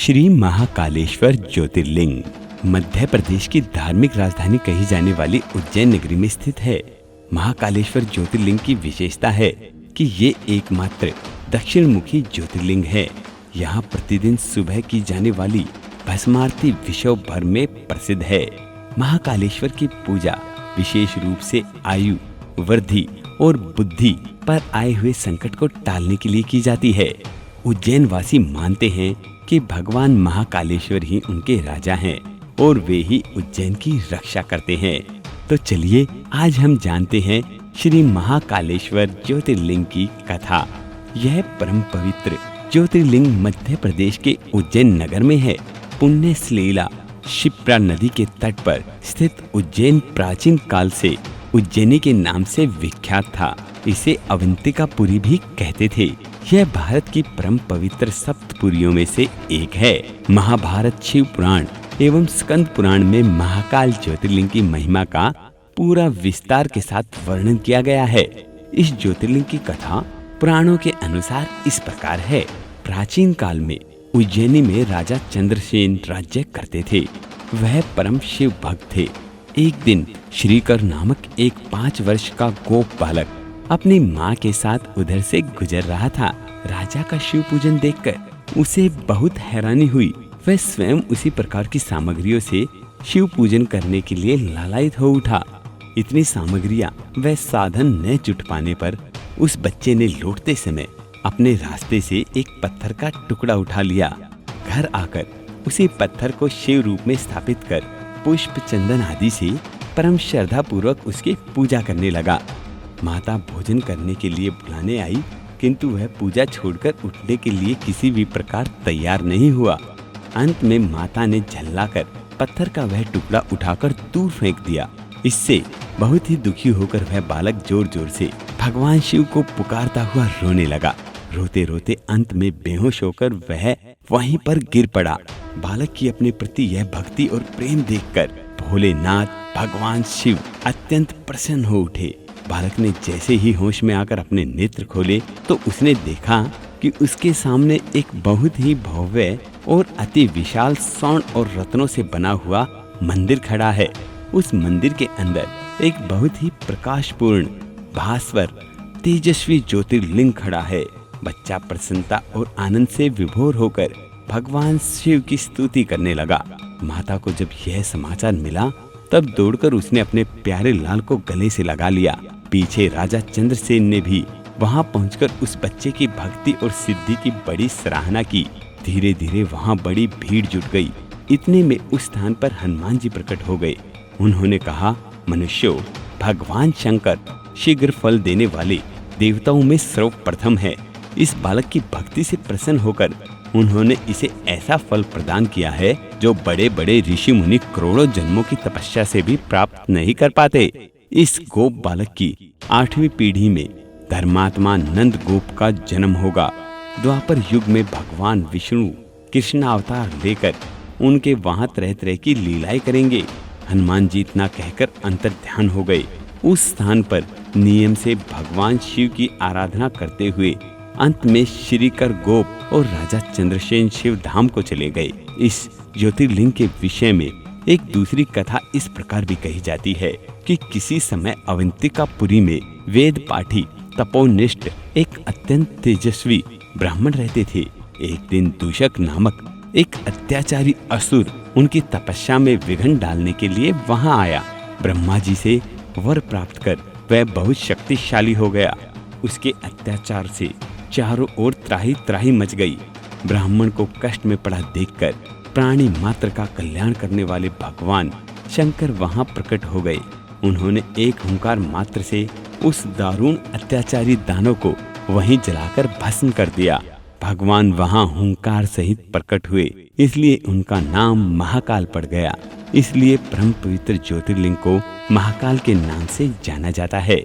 श्री महाकालेश्वर ज्योतिर्लिंग मध्य प्रदेश की धार्मिक राजधानी कही जाने वाली उज्जैन नगरी में स्थित है। महाकालेश्वर ज्योतिर्लिंग की विशेषता है कि ये एकमात्र दक्षिण मुखी ज्योतिर्लिंग है। यहाँ प्रतिदिन सुबह की जाने वाली भस्मारती विश्व भर में प्रसिद्ध है। महाकालेश्वर की पूजा विशेष रूप से आयु वृद्धि और बुद्धि पर आए हुए संकट को टालने के लिए की जाती है। उज्जैन वासी मानते हैं कि भगवान महाकालेश्वर ही उनके राजा हैं और वे ही उज्जैन की रक्षा करते हैं। तो चलिए आज हम जानते हैं श्री महाकालेश्वर ज्योतिर्लिंग की कथा। यह परम पवित्र ज्योतिर्लिंग मध्य प्रदेश के उज्जैन नगर में है। पुण्य सलीला क्षिप्रा नदी के तट पर स्थित उज्जैन प्राचीन काल से उज्जैनी के नाम से विख्यात था। इसे अवंतिकापुरी भी कहते थे। यह भारत की परम पवित्र सप्तपुरियों में से एक है। महाभारत शिव पुराण एवं स्कंद पुराण में महाकाल ज्योतिर्लिंग की महिमा का पूरा विस्तार के साथ वर्णन किया गया है। इस ज्योतिर्लिंग की कथा पुराणों के अनुसार इस प्रकार है। प्राचीन काल में उज्जैनी में राजा चंद्रसेन राज्य करते थे। वह परम शिव भक्त थे। एक दिन श्रीकर नामक एक 5 वर्ष का गोप बालक अपनी माँ के साथ उधर से गुजर रहा था। राजा का शिव पूजन देखकर उसे बहुत हैरानी हुई। वह स्वयं उसी प्रकार की सामग्रियों से शिव पूजन करने के लिए लालायित हो उठा। इतनी सामग्रियां वह साधन न जुट पाने पर उस बच्चे ने लौटते समय अपने रास्ते से एक पत्थर का टुकड़ा उठा लिया। घर आकर उसी पत्थर को शिव रूप में स्थापित कर पुष्प चंदन आदि से परम श्रद्धा पूर्वक उसकी पूजा करने लगा। माता भोजन करने के लिए बुलाने आई, किंतु वह पूजा छोड़कर उठने के लिए किसी भी प्रकार तैयार नहीं हुआ। अंत में माता ने झल्लाकर पत्थर का वह टुकड़ा उठाकर दूर फेंक दिया। इससे बहुत ही दुखी होकर वह बालक जोर जोर से भगवान शिव को पुकारता हुआ रोने लगा। रोते रोते अंत में बेहोश होकर वह वहीं पर गिर पड़ा। बालक की अपने प्रति यह भक्ति और प्रेम देखकर भोलेनाथ भगवान शिव अत्यंत प्रसन्न हो उठे। बालक ने जैसे ही होश में आकर अपने नेत्र खोले तो उसने देखा कि उसके सामने एक बहुत ही भव्य और अति विशाल स्वर्ण और रत्नों से बना हुआ मंदिर खड़ा है। उस मंदिर के अंदर एक बहुत ही प्रकाशपूर्ण भास्वर तेजस्वी ज्योतिर्लिंग खड़ा है। बच्चा प्रसन्नता और आनंद से विभोर होकर भगवान शिव की स्तुति करने लगा। माता को जब यह समाचार मिला तब दौड़कर उसने अपने प्यारे लाल को गले से लगा लिया। पीछे राजा चंद्रसेन ने भी वहां पहुंचकर उस बच्चे की भक्ति और सिद्धि की बड़ी सराहना की। धीरे धीरे वहां बड़ी भीड़ जुट गई। इतने में उस स्थान पर हनुमान जी प्रकट हो गए। उन्होंने कहा, मनुष्यों, भगवान शंकर शीघ्र फल देने वाले देवताओं में सर्वप्रथम है। इस बालक की भक्ति से प्रसन्न होकर उन्होंने इसे ऐसा फल प्रदान किया है जो बड़े बड़े ऋषि मुनि करोड़ों जन्मों की तपस्या से भी प्राप्त नहीं कर पाते। इस गोप बालक की 8वीं पीढ़ी में धर्मात्मा नंद गोप का जन्म होगा। द्वापर युग में भगवान विष्णु कृष्ण अवतार लेकर उनके वहां तरह तरह की लीलाएं करेंगे। हनुमान जी इतना कहकर अंतर्ध्यान हो गए। उस स्थान पर नियम से भगवान शिव की आराधना करते हुए अंत में श्रीकर गोप और राजा चंद्रसेन शिव धाम को चले गए। इस ज्योतिर्लिंग के विषय में एक दूसरी कथा इस प्रकार भी कही जाती है कि किसी समय अवंतिकापुरी में वेद पाठी तपोनिष्ठ एक अत्यंत तेजस्वी ब्राह्मण रहते थे। एक दिन दूषक नामक एक अत्याचारी असुर उनकी तपस्या में विघ्न डालने के लिए वहां आया। ब्रह्मा जी से वर प्राप्त कर वह बहुत शक्तिशाली हो गया। उसके अत्याचार से चारों ओर त्राही त्राही मच गई। ब्राह्मण को कष्ट में पड़ा देखकर प्राणी मात्र का कल्याण करने वाले भगवान शंकर वहां प्रकट हो गए। उन्होंने एक हुंकार मात्र से उस दारुण अत्याचारी दानव को वहीं जलाकर भस्म कर दिया। भगवान वहां हुंकार सहित प्रकट हुए, इसलिए उनका नाम महाकाल पड़ गया। इसलिए परम पवित्र ज्योतिर्लिंग को महाकाल के नाम से जाना जाता है।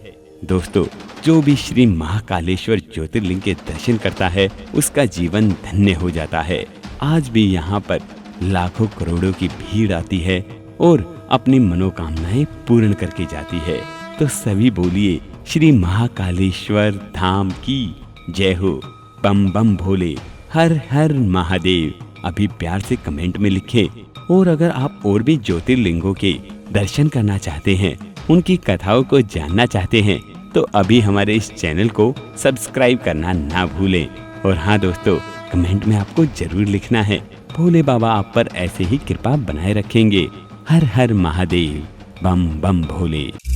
दोस्तों, जो भी श्री महाकालेश्वर ज्योतिर्लिंग के दर्शन करता है उसका जीवन धन्य हो जाता है। आज भी यहाँ पर लाखों करोड़ों की भीड़ आती है और अपनी मनोकामनाएं पूर्ण करके जाती है। तो सभी बोलिए श्री महाकालेश्वर धाम की जय हो। बम बम भोले, हर हर महादेव। अभी प्यार से कमेंट में लिखें। और अगर आप और भी ज्योतिर्लिंगों के दर्शन करना चाहते हैं, उनकी कथाओं को जानना चाहते हैं, तो अभी हमारे इस चैनल को सब्सक्राइब करना ना भूलें। और हाँ दोस्तों, कमेंट में आपको जरूर लिखना है, भोले बाबा आप पर ऐसे ही कृपा बनाए रखेंगे। हर हर महादेव, बम बम भोले।